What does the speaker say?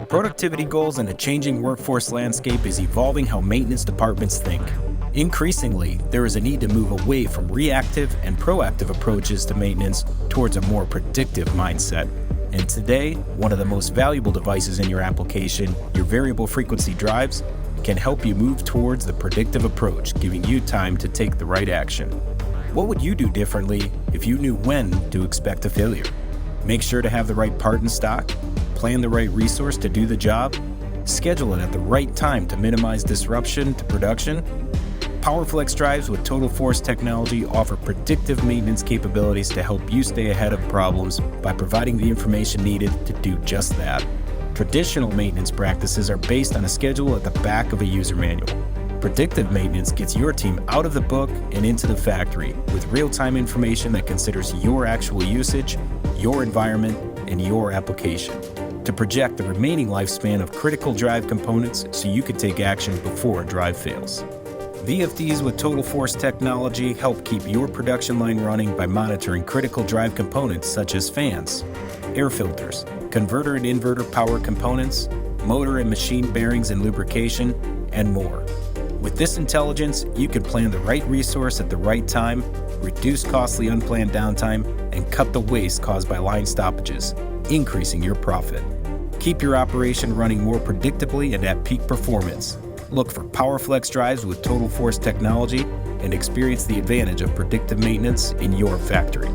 Productivity goals in a changing workforce landscape is evolving how maintenance departments think. Increasingly, there is a need to move away from reactive and proactive approaches to maintenance towards a more predictive mindset. And today, one of the most valuable devices in your application, your variable frequency drives, can help you move towards the predictive approach, giving you time to take the right action. What would you do differently if you knew when to expect a failure? Make sure to have the right part in stock, plan the right resource to do the job, schedule it at the right time to minimize disruption to production. PowerFlex drives with TotalFORCE technology offer predictive maintenance capabilities to help you stay ahead of problems by providing the information needed to do just that. Traditional maintenance practices are based on a schedule at the back of a user manual. Predictive maintenance gets your team out of the book and into the factory with real-time information that considers your actual usage, your environment, and your application to project the remaining lifespan of critical drive components so you can take action before a drive fails. VFDs with TotalFORCE technology help keep your production line running by monitoring critical drive components such as fans, air filters, converter and inverter power components, motor and machine bearings and lubrication, and more. With this intelligence, you can plan the right resource at the right time, reduce costly unplanned downtime, and cut the waste caused by line stoppages, increasing your profit. Keep your operation running more predictably and at peak performance. Look for PowerFlex drives with TotalFORCE technology and experience the advantage of predictive maintenance in your factory.